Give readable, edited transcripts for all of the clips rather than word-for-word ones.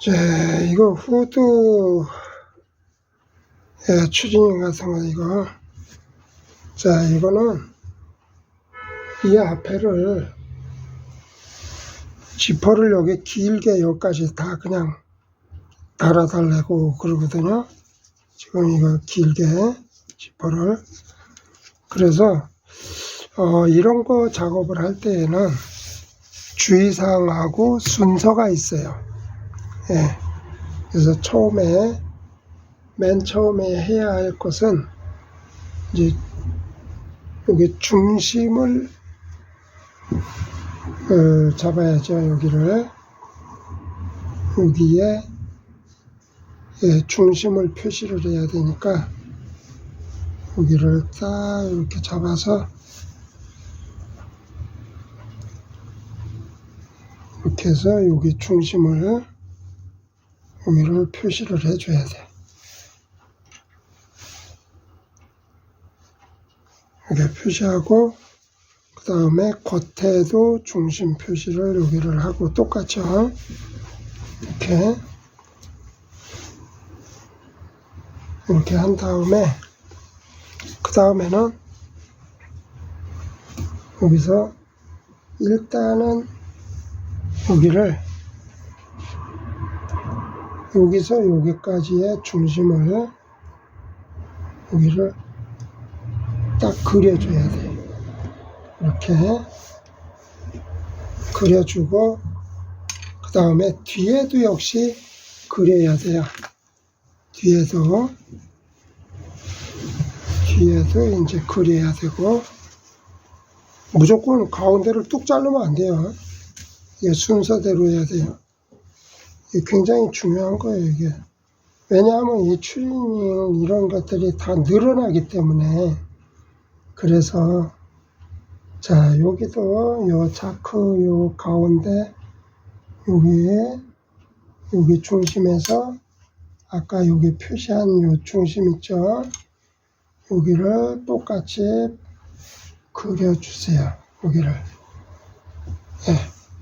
자, 이거 후드 추진력 같은 거 이거. 자, 이거는 이 앞에를 지퍼를 여기 길게 여기까지 다 그냥 달아달라고 그러거든요. 지금 이거 길게 지퍼를. 그래서 이런 거 작업을 할 때에는 주의사항하고 순서가 있어요. 예. 그래서 맨 처음에 해야 할 것은 이제 여기 중심을 잡아야죠. 여기를 여기에 중심을 표시를 해야 되니까 여기를 딱 이렇게 잡아서 이렇게 해서 여기 중심을 여기를 표시를 해줘야 돼. 이렇게 표시하고 그 다음에 겉에도 중심 표시를 여기를 하고 똑같죠. 이렇게 한 다음에 그 다음에는 여기서 일단은 여기를 여기서 여기까지의 중심을 여기를 딱 그려줘야 돼. 이렇게 그려주고 그 다음에 뒤에도 역시 그려야 돼요. 뒤에도 이제 그려야 되고 무조건 가운데를 뚝 자르면 안 돼요. 이게 순서대로 해야 돼요. 이게 굉장히 중요한 거예요, 이게. 왜냐하면 이 추리닝 이런 것들이 다 늘어나기 때문에. 그래서 자, 여기도 요 자크 요 가운데 여기 중심에서 아까 여기 표시한 요 중심 있죠? 여기를 똑같이 그려주세요. 여기를.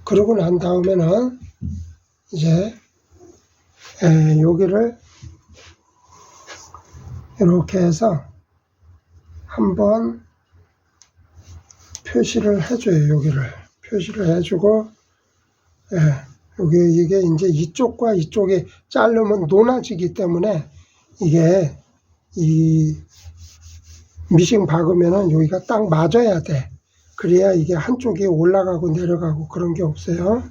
그러고 난 다음에는 이제 여기를 이렇게 해서 한번 표시를 해줘요. 여기를 표시를 해주고 여기 이게 이제 이쪽과 이쪽이 자르면 높아지기 때문에 이게 이 미싱 박으면은 여기가 딱 맞아야 돼. 그래야 이게 한쪽이 올라가고 내려가고 그런 게 없어요.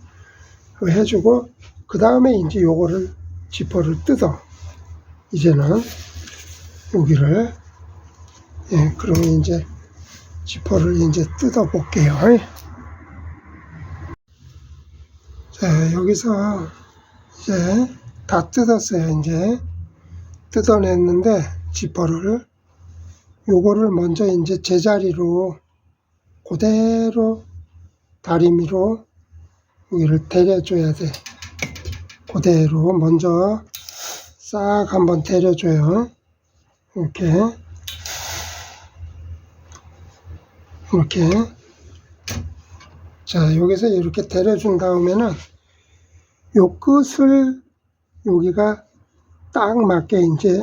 해주고 그 다음에 이제 요거를 지퍼를 뜯어. 이제는 여기를 그러면 이제 지퍼를 이제 뜯어 볼게요. 자, 여기서 이제 다 뜯었어요. 이제 뜯어냈는데 지퍼를 요거를 먼저 이제 제자리로 그대로 다리미로 여기를 데려줘야 돼. 그대로 먼저 싹 한번 데려줘요. 이렇게 자, 여기서 이렇게 데려준 다음에는 요 끝을 여기가 딱 맞게 이제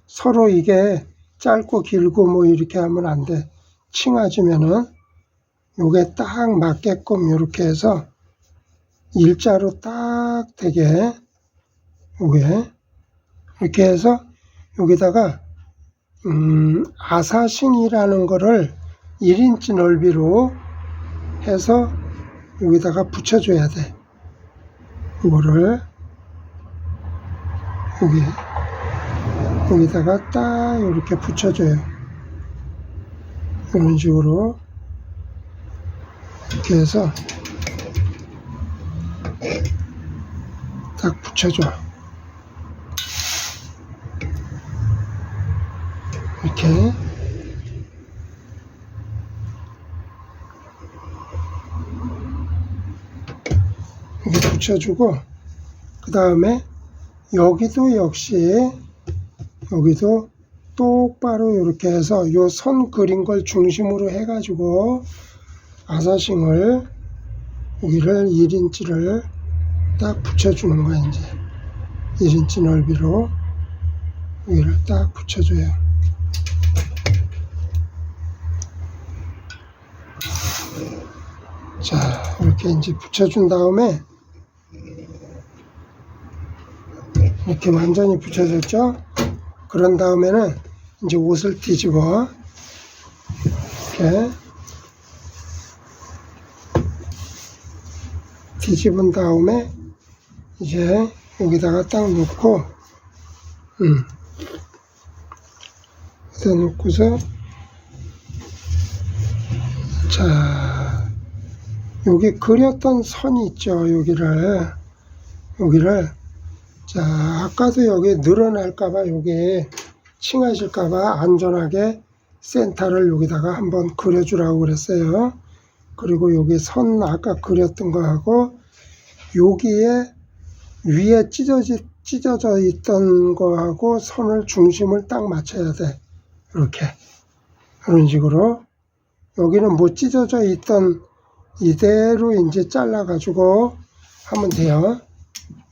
서로 이게 짧고 길고 뭐 이렇게 하면 안 돼. 칭해지면은 요게 딱 맞게끔 이렇게 해서 일자로 딱 되게 요게 이렇게 해서 여기다가 아사싱이라는 거를 1인치 넓이로 해서 여기다가 붙여줘야 돼. 이거를 여기다가 딱 이렇게 붙여줘요. 이런 식으로 이렇게 해서 딱 붙여줘. 이렇게 붙여주고 그 다음에 여기도 역시 여기도 똑바로 이렇게 해서 요 선 그린 걸 중심으로 해가지고 아사싱을 여기를 1인치를 딱 붙여주는 거야. 이제 1인치 넓이로 여기를 딱 붙여줘요. 자, 이렇게 이제 붙여준 다음에 이렇게 완전히 붙여졌죠? 그런 다음에는 이제 옷을 뒤집어 이렇게 뒤집은 다음에 이제 여기다가 딱 놓고 여기다 놓고서 자, 여기 그렸던 선이 있죠. 여기를 자, 아까도 여기 늘어날까봐 여기 칭하실까봐 안전하게 센터를 여기다가 한번 그려주라고 그랬어요. 그리고 여기 선 아까 그렸던 거하고 여기에 위에 찢어져 있던 거하고 선을 중심을 딱 맞춰야 돼. 이렇게 이런 식으로 여기는 뭐 찢어져 있던 이대로 이제 잘라 가지고 하면 돼요.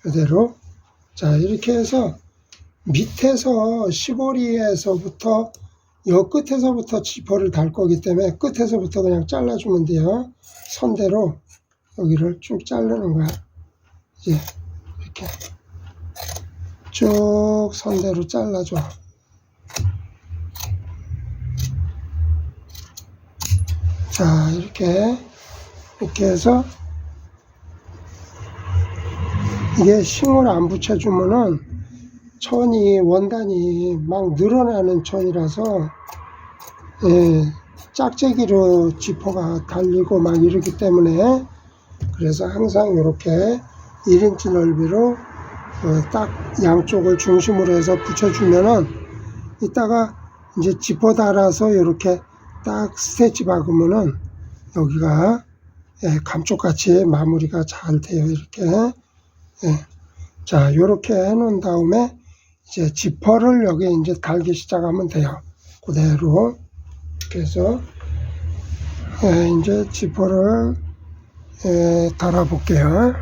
이대로. 자, 이렇게 해서 밑에서 시보리에서부터 여 끝에서부터 지퍼를 달 거기 때문에 끝에서부터 그냥 잘라주면 돼요. 선대로 여기를 쭉 자르는 거야. 이제 이렇게 쭉 선대로 잘라줘. 자, 이렇게 해서 이게 싱을 안 붙여주면은 천이 원단이 막 늘어나는 천이라서 짝재기로 지퍼가 달리고 막 이러기 때문에 그래서 항상 이렇게 1인치 넓이로 딱 양쪽을 중심으로 해서 붙여주면은 이따가 이제 지퍼 달아서 이렇게 딱 스티치 박으면은 여기가 감쪽같이 마무리가 잘 돼요. 이렇게. 자, 이렇게 해 놓은 다음에 이제 지퍼를 여기 이제 달기 시작하면 돼요. 그대로. 이렇게 해서 이제 지퍼를 달아 볼게요.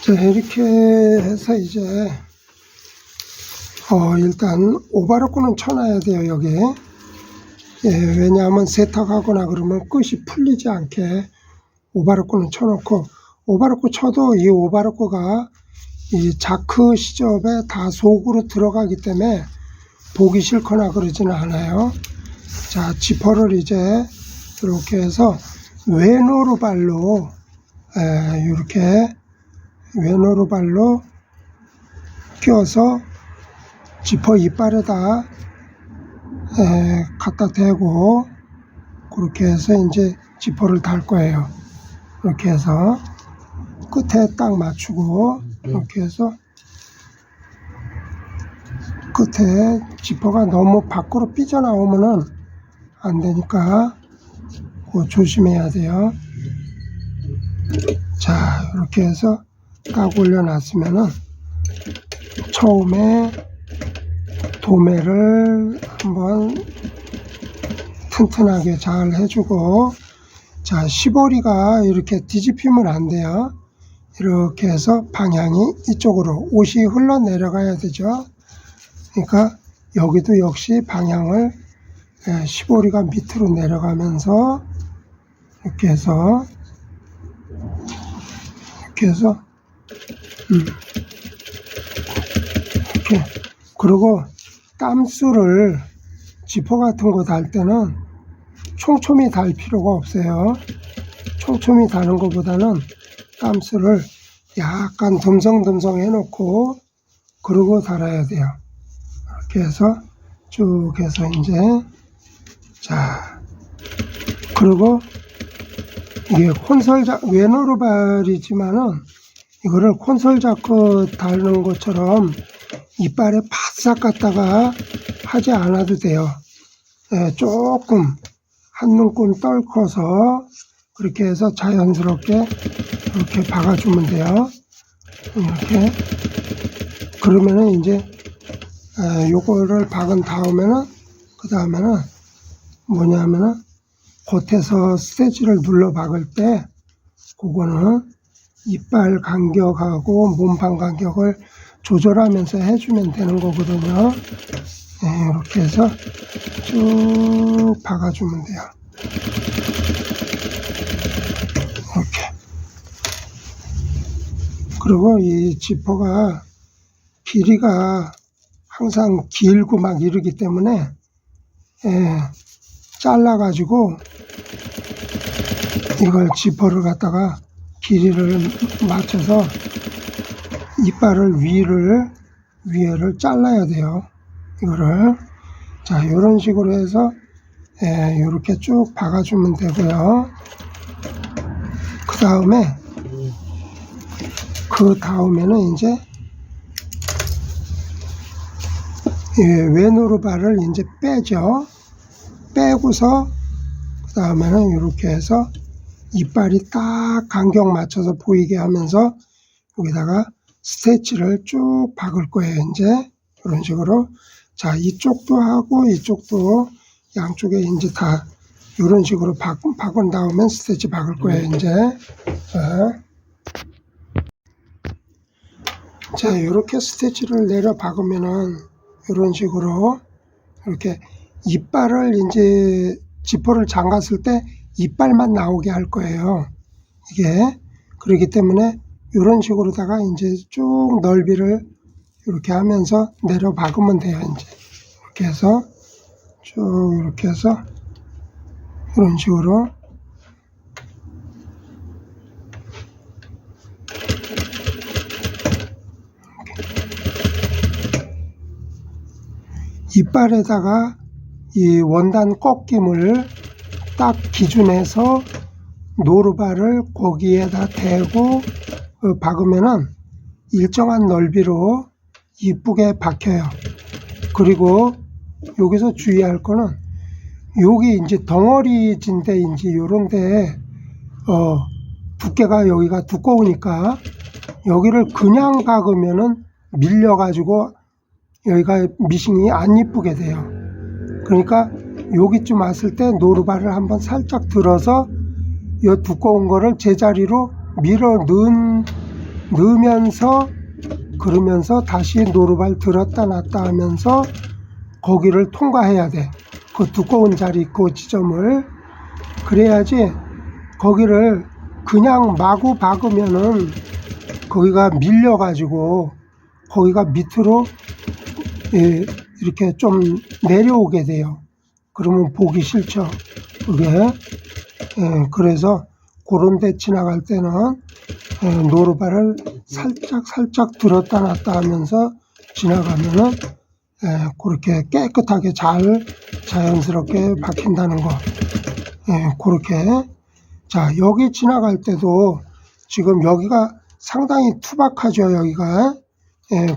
자, 이렇게 해서 이제 일단 오바로코는 쳐놔야 돼요. 여기. 왜냐하면 세탁하거나 그러면 끝이 풀리지 않게 오바로코는 쳐놓고, 오바로코 쳐도 이 오바로코가 이 자크 시접에 다 속으로 들어가기 때문에 보기 싫거나 그러지는 않아요. 자, 지퍼를 이제 이렇게 해서 외노루발로 이렇게 외노루발로 껴서 지퍼 이빨에다 갖다 대고 그렇게 해서 이제 지퍼를 달 거예요. 이렇게 해서 끝에 딱 맞추고 이렇게 해서 끝에 지퍼가 너무 밖으로 삐져나오면은 안 되니까 그거 조심해야 돼요. 자, 이렇게 해서 딱 올려놨으면은 처음에 도매를 한번 튼튼하게 잘 해주고, 자, 시보리가 이렇게 뒤집히면 안 돼요. 이렇게 해서 방향이 이쪽으로 옷이 흘러내려가야 되죠. 그러니까 여기도 역시 방향을 시보리가 밑으로 내려가면서 이렇게 해서 이렇게. 그리고 땀수를 지퍼 같은 거 달 때는 촘촘히 달 필요가 없어요. 촘촘히 다는 것보다는 땀수를 약간 듬성듬성 해놓고 그러고 달아야 돼요. 이렇게 해서 쭉 해서 이제 자, 그리고 이게 콘솔 외노루발이지만은 이거를 콘솔 자크 달는 것처럼 이빨에 바싹 갖다가 하지 않아도 돼요. 조금 한 눈금 떨궈서 그렇게 해서 자연스럽게 이렇게 박아주면 돼요. 이렇게. 그러면은 이제 요거를 박은 다음에는 그 다음에는 뭐냐면은 겉에서 스테치를 눌러 박을 때 그거는 이빨 간격하고 몸판 간격을 조절하면서 해주면 되는 거거든요. 네, 이렇게 해서 쭉 박아주면 돼요. 이렇게. 그리고 이 지퍼가 길이가 항상 길고 막 이러기 때문에 잘라가지고 이걸 지퍼를 갖다가 길이를 맞춰서 이빨을 위에를 잘라야 돼요. 이거를. 자, 이런 식으로 해서 이렇게 쭉 박아주면 되고요. 그 다음에는 이제 외노루발을 이제 빼죠. 빼고서 그 다음에는 이렇게 해서 이빨이 딱 간격 맞춰서 보이게 하면서 여기다가 스티치를 쭉 박을 거예요. 이제 이런 식으로. 자, 이쪽도 하고 이쪽도 양쪽에 이제 다 이런 식으로 박은 다음에 스티치 박을 거예요. 이제. 자, 이렇게 스티치를 내려 박으면은 이런 식으로 이렇게 이빨을 이제 지퍼를 잠갔을 때 이빨만 나오게 할 거예요. 이게. 그렇기 때문에 이런 식으로다가 이제 쭉 넓이를 이렇게 하면서 내려 박으면 돼요. 이제. 이렇게 해서 쭉 이렇게 해서 이런 식으로 이빨에다가 이 원단 꺾임을 딱 기준해서 노루발을 거기에다 대고 박으면은 일정한 넓이로 이쁘게 박혀요. 그리고 여기서 주의할 거는 여기 이제 덩어리진데 이제 요런데 두께가 여기가 두꺼우니까 여기를 그냥 박으면은 밀려가지고 여기가 미싱이 안 이쁘게 돼요. 그러니까 여기쯤 왔을 때 노루발을 한번 살짝 들어서 이 두꺼운 거를 제자리로 밀어 넣으면서 그러면서 다시 노루발 들었다 놨다 하면서 거기를 통과해야 돼. 그 두꺼운 자리 그 지점을. 그래야지 거기를 그냥 마구 박으면은 거기가 밀려가지고 거기가 밑으로 이렇게 좀 내려오게 돼요. 그러면 보기 싫죠. 그게. 그래서 그런 데 지나갈 때는 노루발을 살짝 들었다 놨다 하면서 지나가면은 그렇게 깨끗하게 잘 자연스럽게 박힌다는 거. 그렇게. 자, 여기 지나갈 때도 지금 여기가 상당히 투박하죠. 여기가.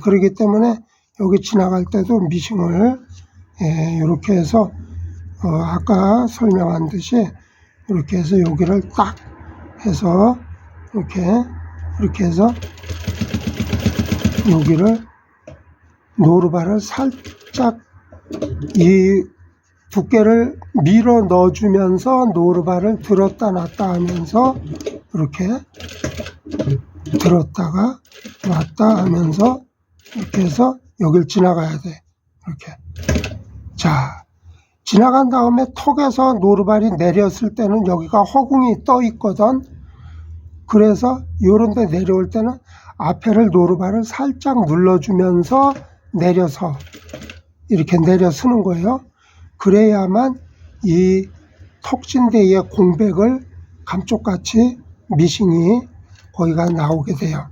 그렇기 때문에 여기 지나갈 때도 미싱을 이렇게 해서 아까 설명한 듯이 이렇게 해서 여기를 딱 해서 이렇게 해서 여기를 노루발을 살짝 이 두께를 밀어 넣어주면서 노루발을 들었다 놨다 하면서 이렇게 들었다가 놨다 하면서 이렇게 해서 여길 지나가야 돼. 이렇게. 자, 지나간 다음에 턱에서 노루발이 내렸을 때는 여기가 허공이 떠 있거든. 그래서 요런 데 내려올 때는 앞에를 노루발을 살짝 눌러주면서 내려서 이렇게 내려 쓰는 거예요. 그래야만 이 턱진대의 공백을 감쪽같이 미싱이 거기가 나오게 돼요.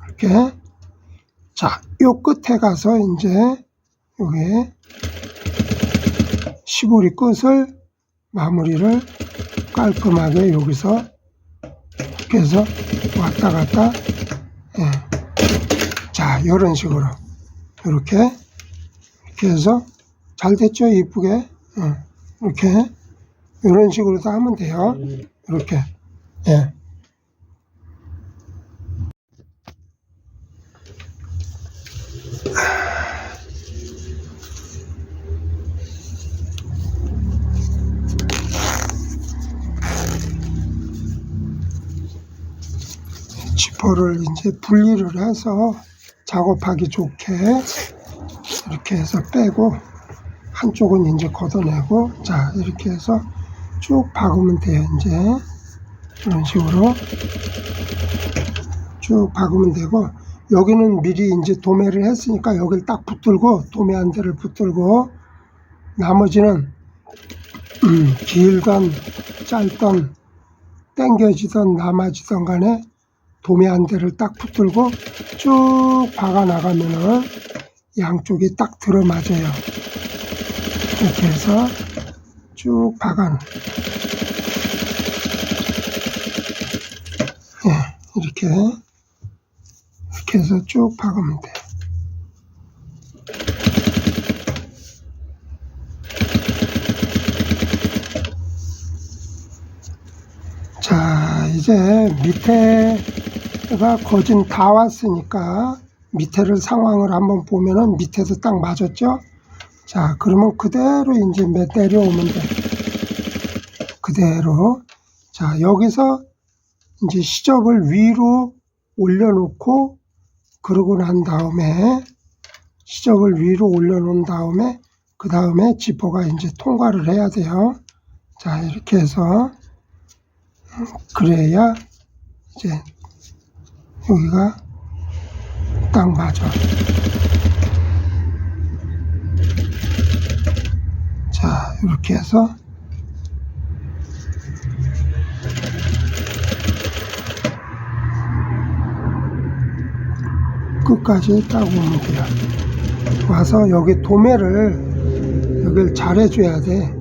이렇게. 자, 요 끝에 가서 이제 여기 시보리 끝을 마무리를 깔끔하게 여기서 이렇게 해서 왔다 갔다. 자, 이런 식으로 이렇게 해서 잘 됐죠? 이쁘게. 이렇게 이런 식으로 다 하면 돼요. 이렇게. 지퍼를 이제 분리를 해서 작업하기 좋게 이렇게 해서 빼고 한쪽은 이제 걷어내고, 자, 이렇게 해서 쭉 박으면 돼요. 이제 이런 식으로 쭉 박으면 되고, 여기는 미리 이제 도매를 했으니까 여기를 딱 붙들고, 도매 한 대를 붙들고, 나머지는 길건 짧던 당겨지던 남아지던 간에 도매 한 대를 딱 붙들고 쭉 박아 나가면은 양쪽이 딱 들어맞아요. 이렇게 해서 쭉 박아, 이렇게 해서 쭉 박으면 돼. 자, 이제 밑에가 거진 다 왔으니까 밑에를 상황을 한번 보면은 밑에도 딱 맞았죠? 자, 그러면 그대로 이제 내려오면 돼. 그대로. 자, 여기서 이제 시접을 위로 올려놓고, 그러고 난 다음에 시접을 위로 올려놓은 다음에 그 다음에 지퍼가 이제 통과를 해야 돼요. 자, 이렇게 해서 그래야 이제 여기가 딱 맞아. 자, 이렇게 해서 끝까지 딱 오면 돼요. 와서 여기 도매를 여기를 잘 해줘야 돼.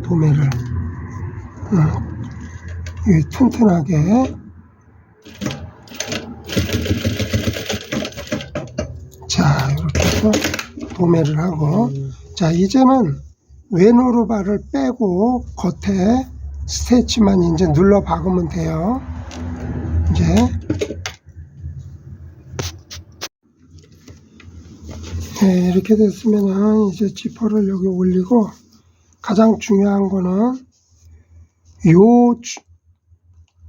도매를 여기 튼튼하게. 자, 이렇게 해서 도매를 하고, 자, 이제는 왼오르발을 빼고 겉에 스테치만 이제 눌러 박으면 돼요. 이제 네, 이렇게 됐으면은 이제 지퍼를 여기 올리고, 가장 중요한 거는 요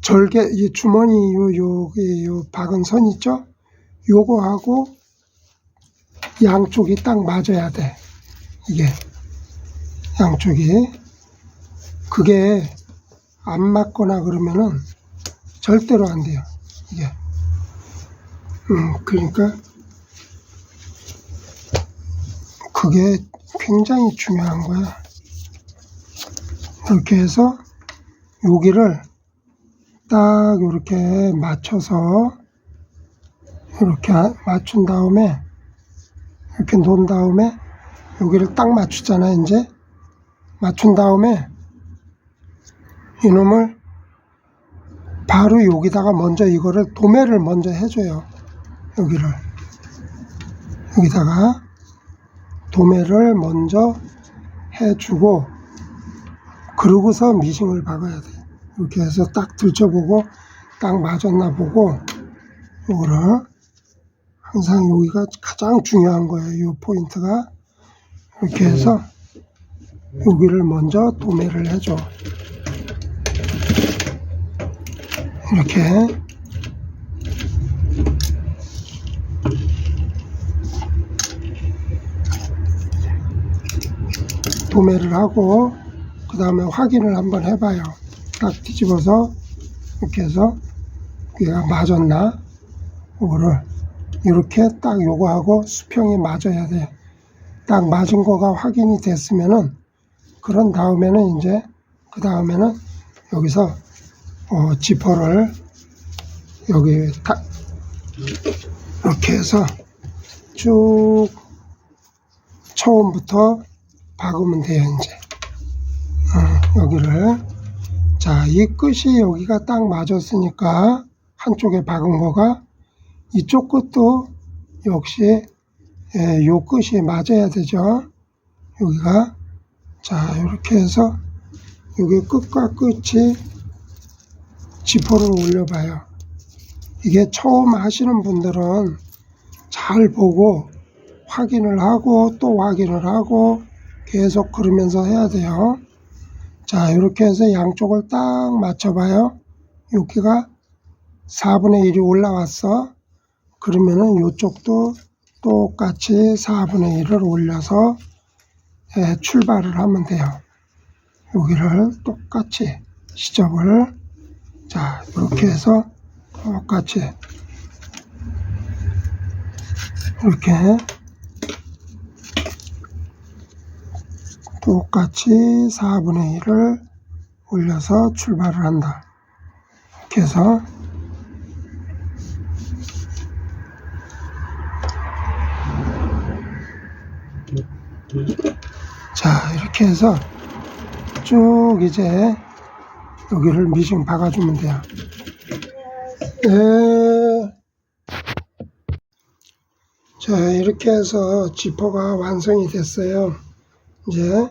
절개, 이 주머니 요 박은 선 있죠? 요거하고 양쪽이 딱 맞아야 돼. 이게 양쪽이. 그게 안 맞거나 그러면은 절대로 안 돼요. 이게. 그러니까 그게 굉장히 중요한 거야. 이렇게 해서 여기를 딱 이렇게 맞춰서 이렇게 맞춘 다음에 이렇게 놓은 다음에 여기를 딱 맞추잖아. 이제 맞춘 다음에 이놈을 바로 여기다가 먼저 이거를 도매를 먼저 해줘요. 여기다가 도매를 먼저 해주고, 그러고서 미싱을 박아야 돼. 이렇게 해서 딱 들춰보고 딱 맞았나 보고, 이거를 항상 여기가 가장 중요한 거예요. 이 포인트가. 이렇게 해서 여기를 먼저 도매를 해줘. 이렇게. 도매를 하고 그 다음에 확인을 한번 해봐요. 딱 뒤집어서 이렇게 해서 얘가 맞았나, 이거를 이렇게 딱 요거하고 수평이 맞아야 돼. 딱 맞은 거가 확인이 됐으면은, 그런 다음에는 이제 그 다음에는 여기서 지퍼를 여기 딱 이렇게 해서 쭉 처음부터 박으면 돼요. 이제 여기를. 자, 이 끝이 여기가 딱 맞았으니까 한쪽에 박은 거가 이쪽 끝도 역시 요 끝이 맞아야 되죠. 여기가. 자, 이렇게 해서 여기 끝과 끝이 지퍼를 올려봐요. 이게 처음 하시는 분들은 잘 보고 확인을 하고 또 확인을 하고 계속 그러면서 해야 돼요. 자, 이렇게 해서 양쪽을 딱 맞춰봐요. 여기가 4분의 1이 올라왔어. 그러면은 이쪽도 똑같이 4분의 1을 올려서 출발을 하면 돼요. 여기를 똑같이 시접을 자 이렇게 해서 똑같이 이렇게 똑같이 4분의 1을 올려서 출발을 한다. 이렇게 해서 자 이렇게 해서 쭉 이제 여기를 미싱 박아주면 돼요. 네. 자 이렇게 해서 지퍼가 완성이 됐어요. 이제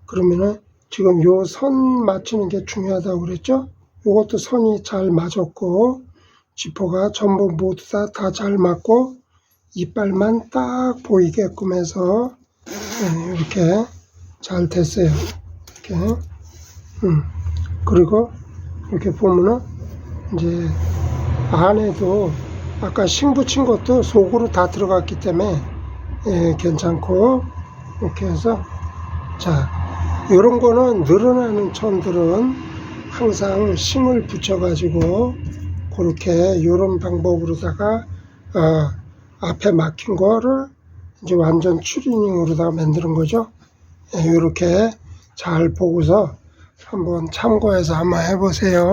그러면은 지금 요 선 맞추는 게 중요하다고 그랬죠? 요것도 선이 잘 맞았고 지퍼가 전부 모두 다 잘 맞고 이빨만 딱 보이게끔 해서 이렇게 잘 됐어요. 이렇게 그리고 이렇게 보면은 이제 안에도 아까 싱 붙인 것도 속으로 다 들어갔기 때문에 괜찮고 이렇게 해서 자 요런 거는 늘어나는 천들은 항상 싱을 붙여 가지고 그렇게 요런 방법으로다가 앞에 막힌 거를 이제 완전 추리닝으로다가 만드는 거죠. 요렇게 잘 보고서 한번 참고해서 한번 해보세요.